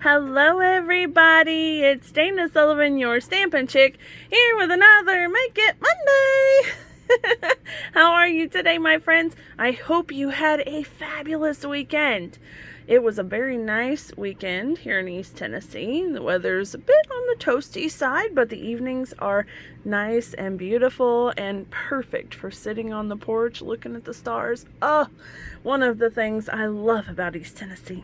Hello everybody, it's Dana Sullivan, your Stampin' Chick, here with another Make It Monday! How are you today, my friends? I hope you had a fabulous weekend. It was a very nice weekend here in East Tennessee. The weather's a bit on the toasty side, but the evenings are nice and beautiful and perfect for sitting on the porch looking at the stars. Oh, one of the things I love about East Tennessee.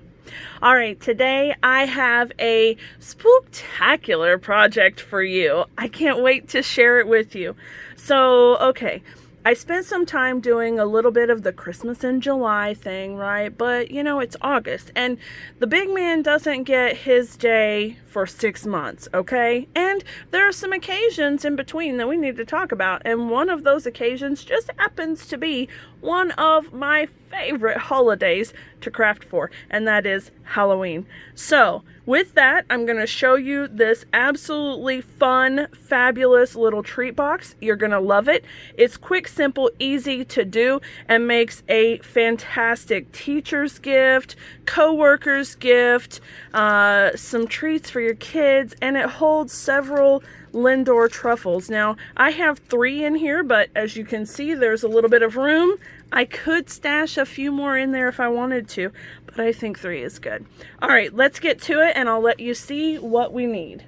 All right, today I have a spooktacular project for you. I can't wait to share it with you. So, okay, I spent some time doing a little bit of the Christmas in July thing, right? But, you know, it's August, and the big man doesn't get his day for 6 months, okay? And there are some occasions in between that we need to talk about, and one of those occasions just happens to be one of my favorite holidays to craft for, and that is Halloween. So with that, I'm going to show you this absolutely fun, fabulous little treat box. You're going to love it. It's quick, simple, easy to do, and makes a fantastic teacher's gift, co-worker's gift, some treats for your kids, and it holds several Lindor truffles. Now, I have 3 in here, but as you can see, there's a little bit of room. I could stash a few more in there if I wanted to, but I think 3 is good. All right, let's get to it, and I'll let you see what we need.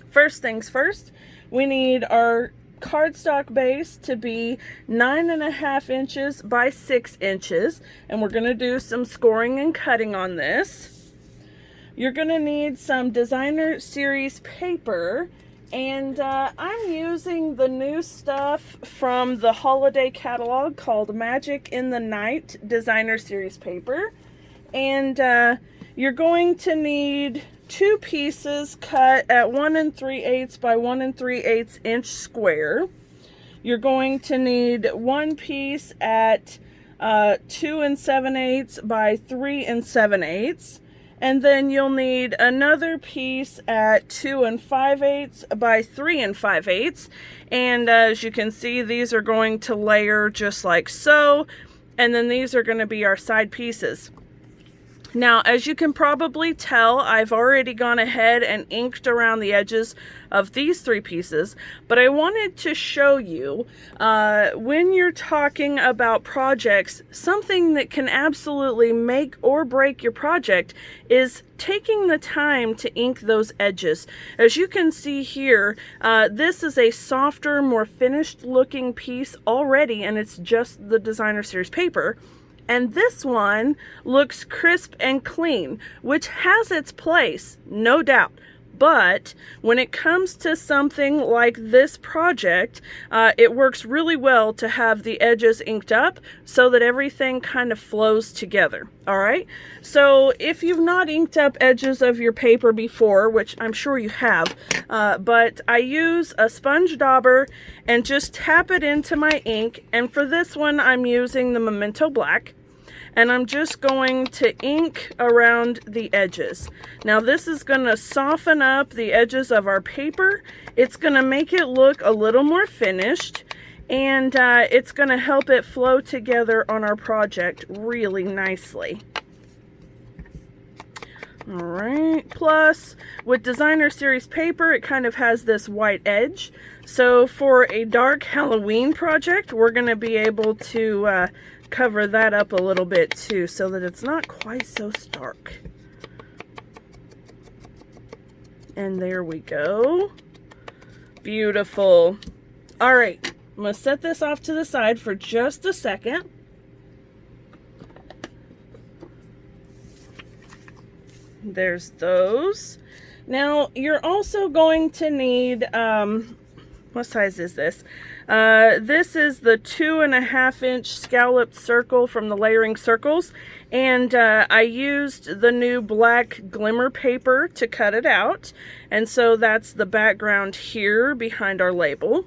First things first, we need our cardstock base to be 9.5 inches by 6 inches, and we're going to do some scoring and cutting on this. You're going to need some designer series paper, and I'm using the new stuff from the holiday catalog called Magic in the Night designer series paper. And you're going to need 2 pieces cut at 1 3/8 by 1 3/8 inch square. You're going to need 1 piece at 2 7/8 by 3 7/8. And then you'll need another piece at 2 5/8 by 3 5/8. And as you can see, these are going to layer just like so. And then these are going to be our side pieces. Now, as you can probably tell, I've already gone ahead and inked around the edges of these 3 pieces, but I wanted to show you when you're talking about projects, something that can absolutely make or break your project is taking the time to ink those edges. As you can see here, this is a softer, more finished looking piece already, and it's just the designer series paper. And this one looks crisp and clean, which has its place, no doubt. But when it comes to something like this project, it works really well to have the edges inked up so that everything kind of flows together. All right. So if you've not inked up edges of your paper before, which I'm sure you have, but I use a sponge dauber and just tap it into my ink. And for this one, I'm using the Memento Black. And I'm just going to ink around the edges. Now this is going to soften up the edges of our paper. It's going to make it look a little more finished, and it's going to help it flow together on our project really nicely. All right, plus with designer series paper, it kind of has this white edge. So for a dark Halloween project, we're going to be able to cover that up a little bit too, so that it's not quite so stark. And there we go. Beautiful. All right, I'm going to set this off to the side for just a second. There's those. Now you're also going to need what size is this? This is the 2.5 inch scalloped circle from the Layering Circles, and I used the new black glimmer paper to cut it out, and so that's the background here behind our label.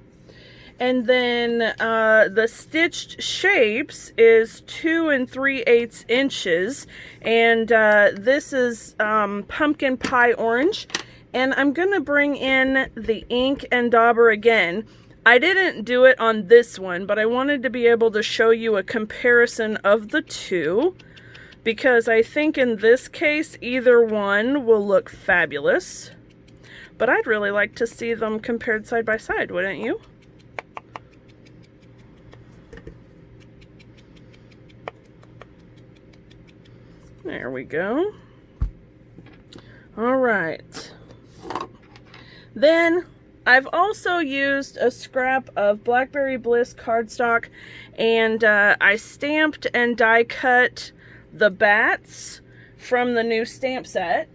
And then the stitched shapes is 2 3/8 inches, and this is pumpkin pie orange. And I'm going to bring in the ink and dauber again. I didn't do it on this one, but I wanted to be able to show you a comparison of the two. because I think in this case either one will look fabulous. But I'd really like to see them compared side by side, wouldn't you? There we go. All right. Then I've also used a scrap of Blackberry Bliss cardstock, and I stamped and die cut the bats from the new stamp set.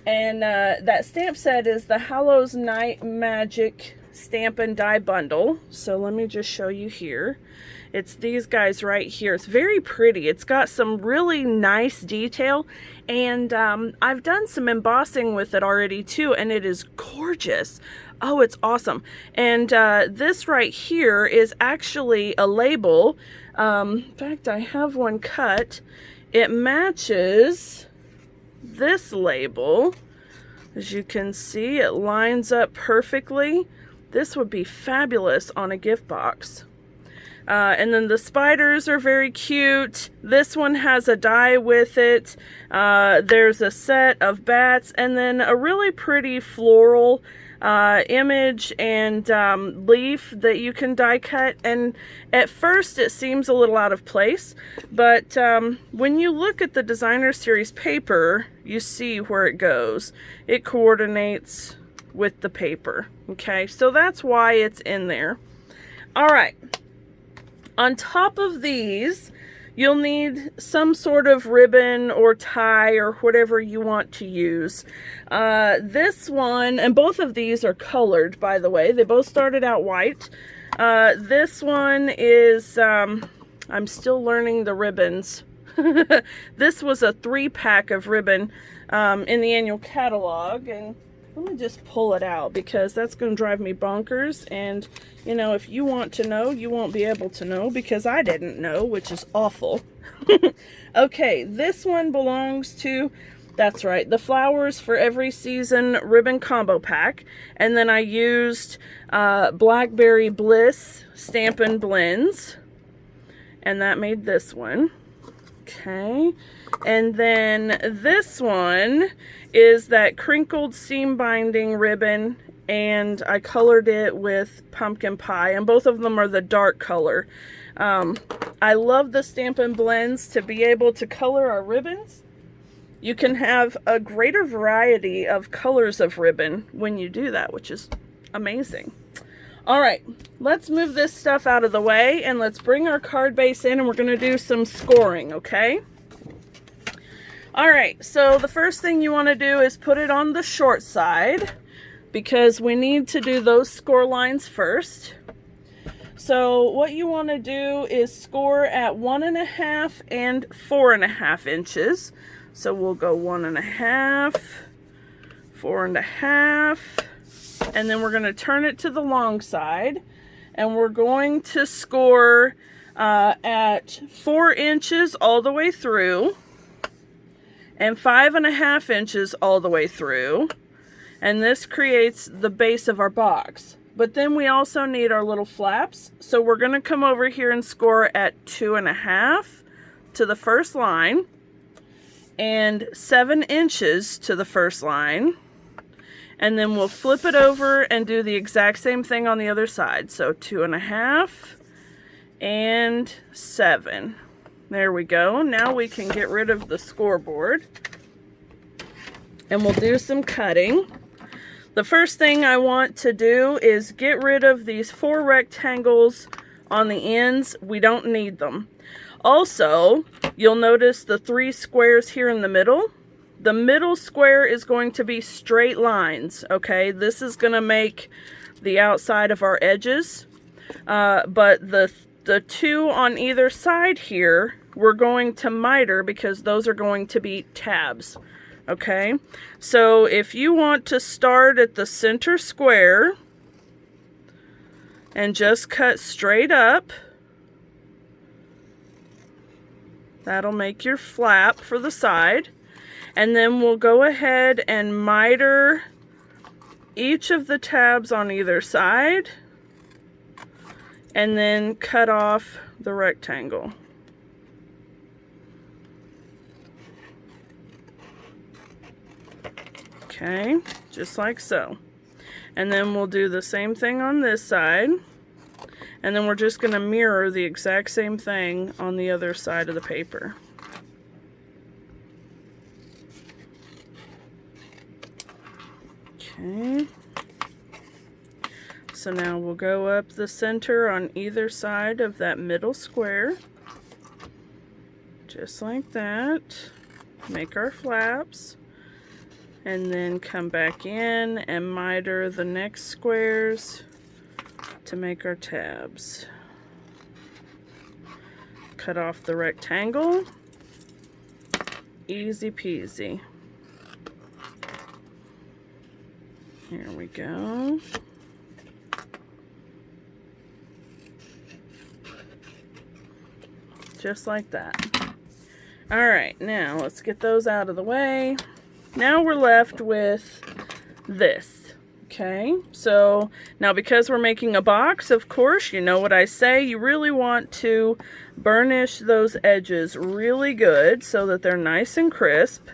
And that stamp set is the Hallows Night Magic Stamp and Die Bundle. So let me just show you here. It's these guys right here. It's very pretty. It's got some really nice detail. And I've done some embossing with it already too, and it is gorgeous. Oh, it's awesome. And this right here is actually a label. In fact, I have one cut. It matches this label. As you can see, it lines up perfectly. This would be fabulous on a gift box. And then the spiders are very cute. This one has a die with it. There's a set of bats, and then a really pretty floral image and leaf that you can die cut. And at first it seems a little out of place, but when you look at the designer series paper, you see where it goes. It coordinates with the paper. Okay, so that's why it's in there. All right. On top of these, you'll need some sort of ribbon or tie or whatever you want to use. This one, and both of these are colored, by the way. They both started out white. This one is, I'm still learning the ribbons. This was a 3-pack of ribbon in the annual catalog, and let me just pull it out because that's going to drive me bonkers. And, you know, if you want to know, you won't be able to know because I didn't know, which is awful. Okay, this one belongs to, that's right, the Flowers for Every Season ribbon combo pack. And then I used Blackberry Bliss Stampin' Blends, and that made this one. Okay, and then this one is that crinkled seam binding ribbon, and I colored it with pumpkin pie, and both of them are the dark color. I love the Stampin' Blends to be able to color our ribbons. You can have a greater variety of colors of ribbon when you do that, which is amazing. All right, let's move this stuff out of the way and let's bring our card base in, and we're going to do some scoring, okay? All right, so the first thing you want to do is put it on the short side because we need to do those score lines first. So what you want to do is score at 1.5 and 4.5 inches. So we'll go 1.5, 4.5, and then we're going to turn it to the long side, and we're going to score at 4 inches all the way through, and 5.5 inches all the way through, and this creates the base of our box. But then we also need our little flaps, so we're going to come over here and score at 2.5 to the first line, and 7 inches to the first line. And then we'll flip it over and do the exact same thing on the other side. So 2.5 and 7. There we go. Now we can get rid of the scoreboard. And we'll do some cutting. The first thing I want to do is get rid of these 4 rectangles on the ends. We don't need them. Also, you'll notice the 3 squares here in the middle. The middle square is going to be straight lines, okay? This is going to make the outside of our edges. But the 2 on either side here, we're going to miter because those are going to be tabs, okay? So if you want to start at the center square and just cut straight up, that'll make your flap for the side. And then we'll go ahead and miter each of the tabs on either side and then cut off the rectangle. Okay, just like so. And then we'll do the same thing on this side. And then we're just going to mirror the exact same thing on the other side of the paper. Okay. So now we'll go up the center on either side of that middle square. Just like that. Make our flaps. And then come back in and miter the next squares to make our tabs. Cut off the rectangle. Easy peasy. Here we go. Just like that. Alright, now let's get those out of the way. Now we're left with this. Okay, so now because we're making a box, of course, you know what I say, you really want to burnish those edges really good so that they're nice and crisp.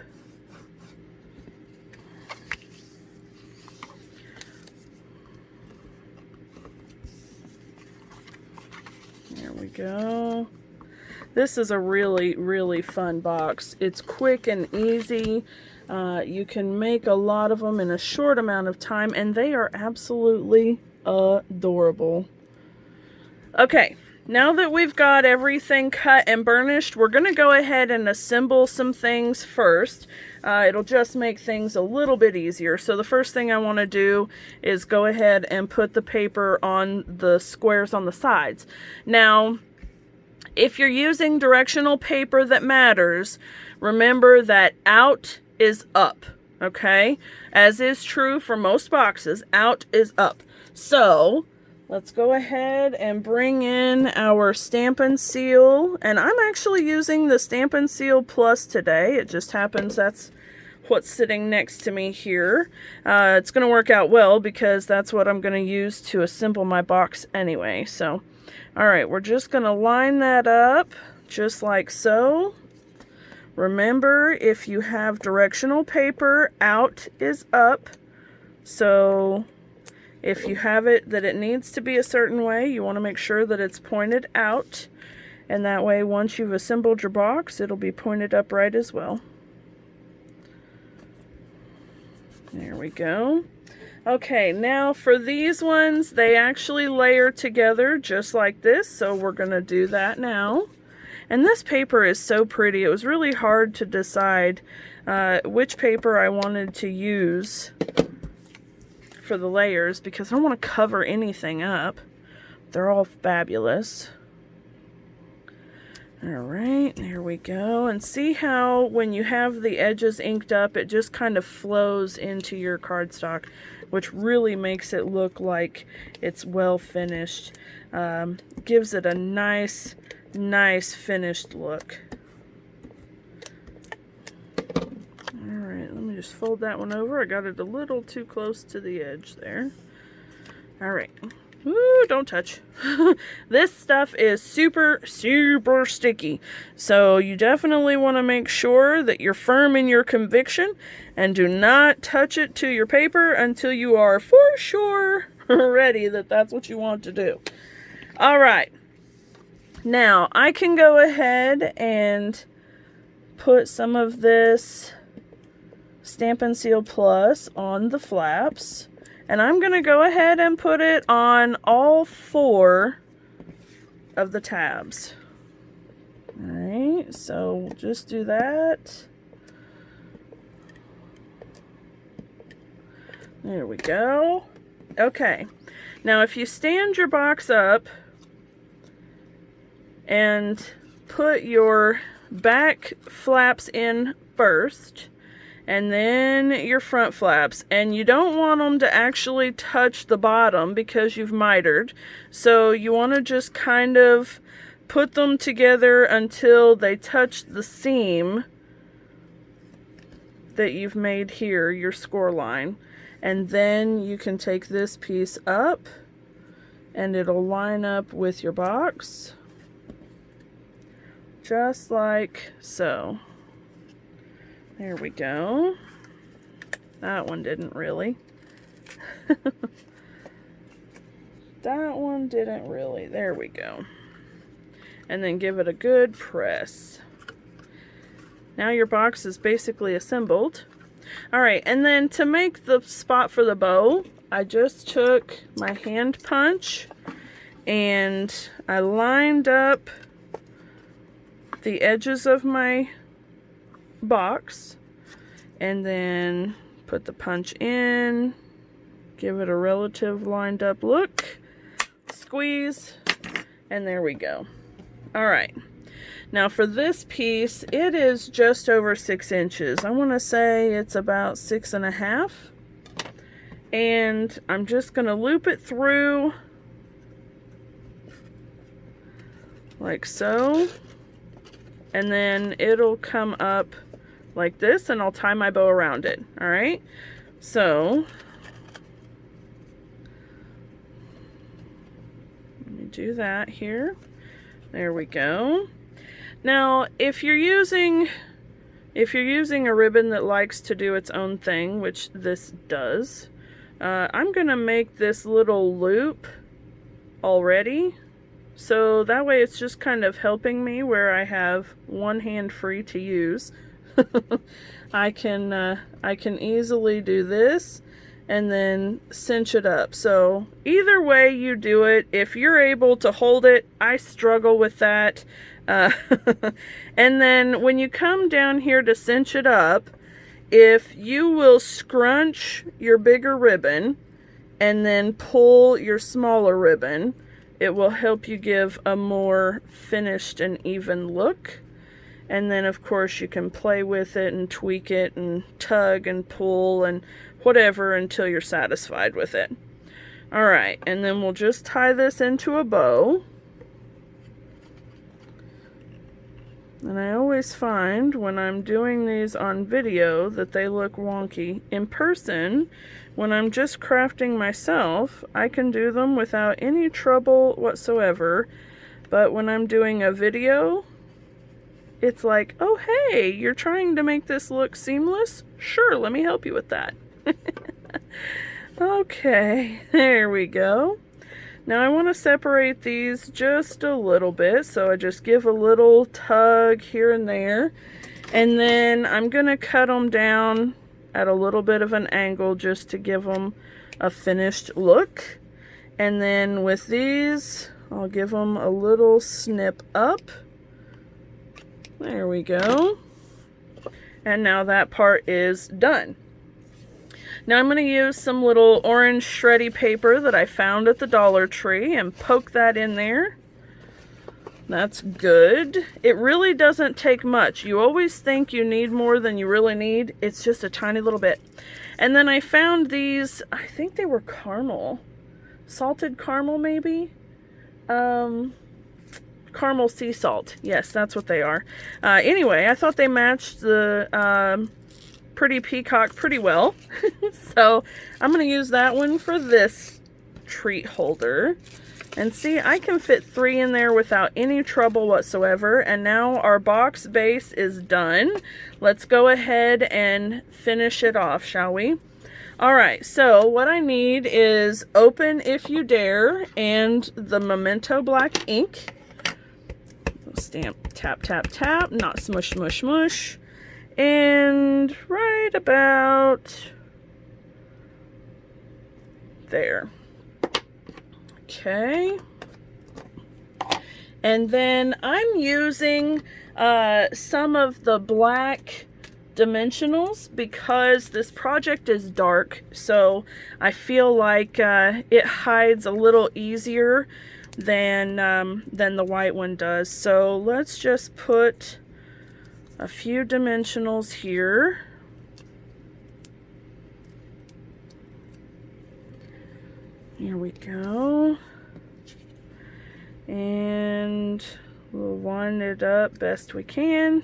There we go. This is a really, really fun box. It's quick and easy. You can make a lot of them in a short amount of time, and they are absolutely adorable. Okay, now that we've got everything cut and burnished, we're going to go ahead and assemble some things first. It'll just make things a little bit easier. So the first thing I want to do is go ahead and put the paper on the squares on the sides. Now, if you're using directional paper that matters, remember that out is up, okay? As is true for most boxes, out is up. So let's go ahead and bring in our Stampin' Seal. And I'm actually using the Stampin' Seal Plus today. It just happens that's what's sitting next to me here. It's going to work out well because that's what I'm going to use to assemble my box anyway. So, all right, we're just going to line that up just like so. Remember, if you have directional paper, out is up. So if you have it that it needs to be a certain way, you want to make sure that it's pointed out. And that way, once you've assembled your box, it'll be pointed upright as well. There we go. Okay, now for these ones, they actually layer together just like this. So we're going to do that now. And this paper is so pretty. It was really hard to decide which paper I wanted to use for the layers because I don't want to cover anything up. They're all fabulous. Alright, there we go. And see how when you have the edges inked up, it just kind of flows into your cardstock, which really makes it look like it's well finished. Gives it a nice finished look. Alright, let me just fold that one over. I got it a little too close to the edge there. Alright. Ooh, don't touch. This stuff is super sticky. So you definitely want to make sure that you're firm in your conviction and do not touch it to your paper until you are for sure ready that that's what you want to do. Alright. Now, I can go ahead and put some of this Stampin' Seal Plus on the flaps. And I'm going to go ahead and put it on all 4 of the tabs. Alright, so we'll just do that. There we go. Okay, now if you stand your box up and put your back flaps in first and then your front flaps, and you don't want them to actually touch the bottom because you've mitered, so you want to just kind of put them together until they touch the seam that you've made here, your score line, and then you can take this piece up and it'll line up with your box. Just like so. There we go. That one didn't really. That one didn't really. There we go. And then give it a good press. Now your box is basically assembled. Alright, and then to make the spot for the bow, I just took my hand punch and I lined up the edges of my box and then put the punch in, give it a relative lined up look, squeeze, and there we go. Alright, now for this piece, it is just over 6 inches. I want to say it's about 6.5. And I'm just going to loop it through like so. And then it'll come up like this and I'll tie my bow around it. Alright, so let me do that here. There we go. Now, if you're using a ribbon that likes to do its own thing, which this does, I'm gonna make this little loop already, so that way it's just kind of helping me where I have one hand free to use. I can easily do this and then cinch it up. So either way you do it, if you're able to hold it, I struggle with that. And then when you come down here to cinch it up, if you will scrunch your bigger ribbon and then pull your smaller ribbon, it will help you give a more finished and even look. And then of course you can play with it and tweak it and tug and pull and whatever until you're satisfied with it. Alright, and then we'll just tie this into a bow. And I always find when I'm doing these on video that they look wonky. In person, when I'm just crafting myself, I can do them without any trouble whatsoever. But when I'm doing a video, it's like, oh hey, you're trying to make this look seamless? Sure, let me help you with that. Okay, there we go. Now I want to separate these just a little bit, so I just give a little tug here and there. And then I'm going to cut them down at a little bit of an angle just to give them a finished look. And then with these, I'll give them a little snip up. There we go. And now that part is done. Now I'm going to use some little orange shreddy paper that I found at the Dollar Tree and poke that in there. That's good. It really doesn't take much. You always think you need more than you really need. It's just a tiny little bit. And then I found these, I think they were caramel. Salted caramel maybe? Caramel sea salt. Yes, that's what they are. Anyway, I thought they matched the pretty peacock pretty well. So I'm going to use that one for this treat holder. And see, I can fit 3 in there without any trouble whatsoever. And now our box base is done. Let's go ahead and finish it off, shall we? Alright, so what I need is Open If You Dare and the Memento black ink. Stamp, tap, tap, tap, not smush, smush, smush. And right about there. Okay. And then I'm using some of the black dimensionals because this project is dark, so I feel like it hides a little easier than the white one does. So let's just put a few dimensionals here. Here we go. And we'll wind it up best we can.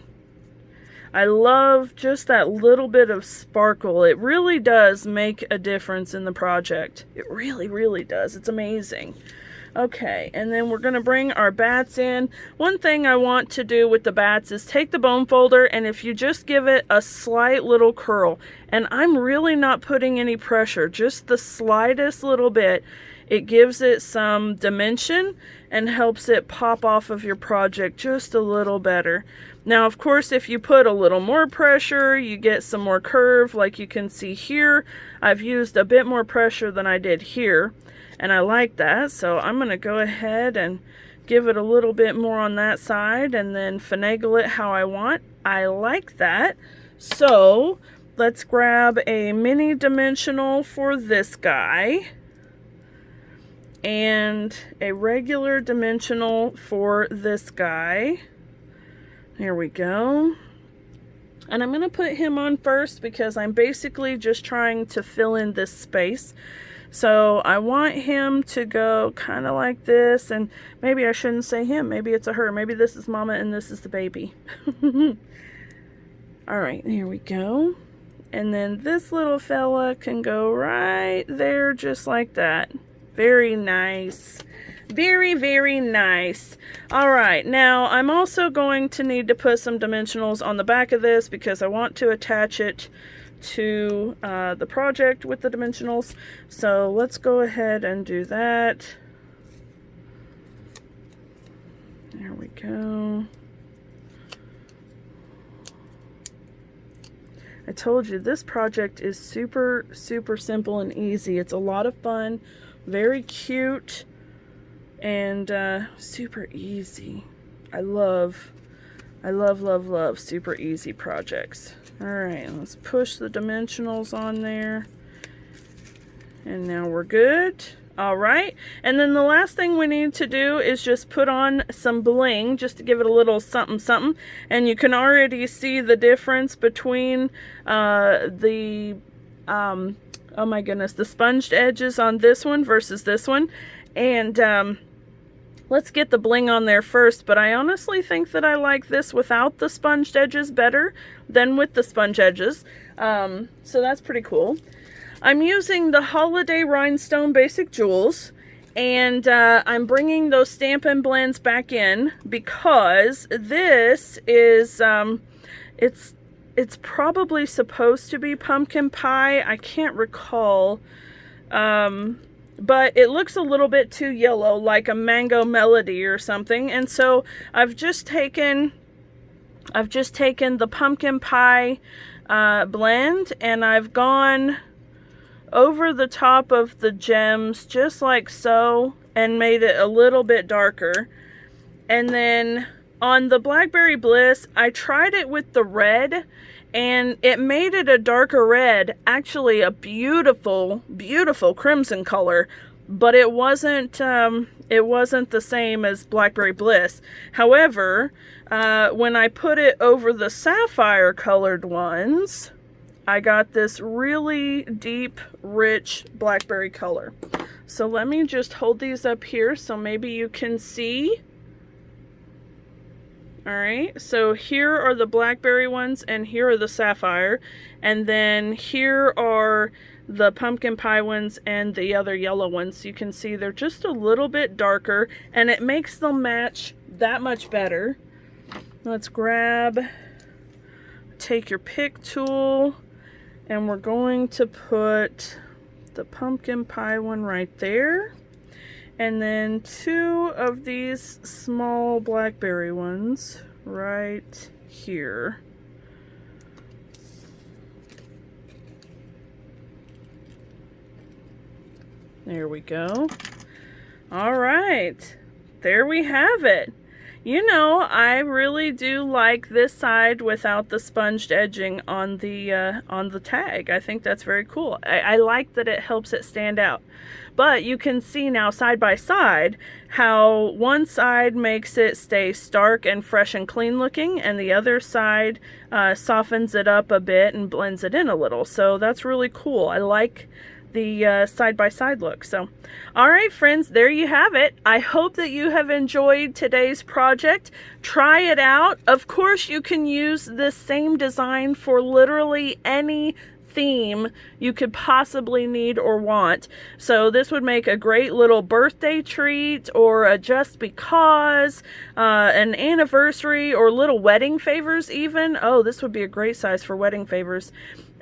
I love just that little bit of sparkle. It really does make a difference in the project. It really, really does. It's amazing. Okay, and then we're going to bring our bats in. One thing I want to do with the bats is take the bone folder, and if you just give it a slight little curl, and I'm really not putting any pressure, just the slightest little bit, it gives it some dimension and helps it pop off of your project just a little better. Now, of course, if you put a little more pressure, you get some more curve. Like you can see here, I've used a bit more pressure than I did here. And I like that, so I'm going to go ahead and give it a little bit more on that side and then finagle it how I want. I like that. So let's grab a mini dimensional for this guy and a regular dimensional for this guy. Here we go. And I'm going to put him on first because I'm basically just trying to fill in this space. So I want him to go kind of like this, and maybe I shouldn't say him, maybe it's a her, maybe this is mama and this is the baby. All right, here we go. And then this little fella can go right there just like that. Very nice. Very, very nice. All right, now I'm also going to need to put some dimensionals on the back of this because I want to attach it to the project with the dimensionals. So let's go ahead and do that. There we go. I told you this project is super, super simple and easy. It's a lot of fun, very cute, and super easy. I love, love super easy projects. All right, let's push the dimensionals on there. And now we're good. All right, and then the last thing we need to do is just put on some bling just to give it a little something something. And you can already see the difference between the oh my goodness, the sponged edges on this one versus this one. And let's get the bling on there first, but I honestly think that I like this without the sponged edges better than with the sponge edges. So that's pretty cool. I'm using the Holiday Rhinestone Basic Jewels, and I'm bringing those Stampin' Blends back in because this is, it's probably supposed to be pumpkin pie. I can't recall. But it looks a little bit too yellow, like a mango melody or something. And so I've just taken the pumpkin pie blend, and I've gone over the top of the gems just like so and made it a little bit darker. And then on the Blackberry Bliss, I tried it with the red, and it made it a darker red, actually a beautiful, beautiful crimson color, but it wasn't the same as Blackberry Bliss. However, when I put it over the sapphire colored ones, I got this really deep, rich blackberry color. So let me just hold these up here so maybe you can see. Alright, so here are the blackberry ones and here are the sapphire. And then here are the pumpkin pie ones and the other yellow ones. You can see they're just a little bit darker and it makes them match that much better. Let's take your pick tool, and we're going to put the pumpkin pie one right there. And then 2 of these small blackberry ones right here. There we go. All right, there we have it. You know, I really do like this side without the sponged edging on the tag. I think that's very cool. I like that it helps it stand out. But you can see now side by side how one side makes it stay stark and fresh and clean looking, and the other side softens it up a bit and blends it in a little. So that's really cool. I like the side-by-side look. So all right, friends, there you have it. I hope that you have enjoyed today's project. Try it out. Of course, you can use this same design for literally any theme you could possibly need or want. So this would make a great little birthday treat, or a just because, an anniversary, or little wedding favors even. Oh, this would be a great size for wedding favors.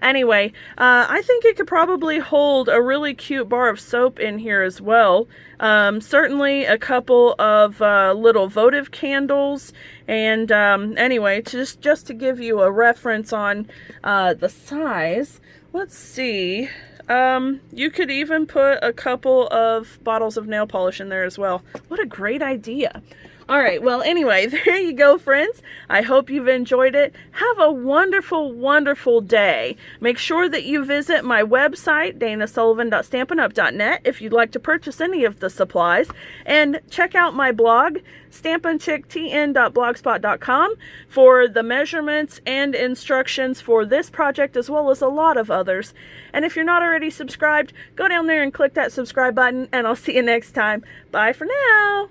Anyway, I think it could probably hold a really cute bar of soap in here as well. Certainly a couple of little votive candles. And anyway, just to give you a reference on the size, let's see. You could even put a couple of bottles of nail polish in there as well. What a great idea. All right, well, anyway, there you go, friends. I hope you've enjoyed it. Have a wonderful, wonderful day. Make sure that you visit my website, danasullivan.stampinup.net, if you'd like to purchase any of the supplies. And check out my blog, stampinchicktn.blogspot.com, for the measurements and instructions for this project, as well as a lot of others. And if you're not already subscribed, go down there and click that subscribe button, and I'll see you next time. Bye for now.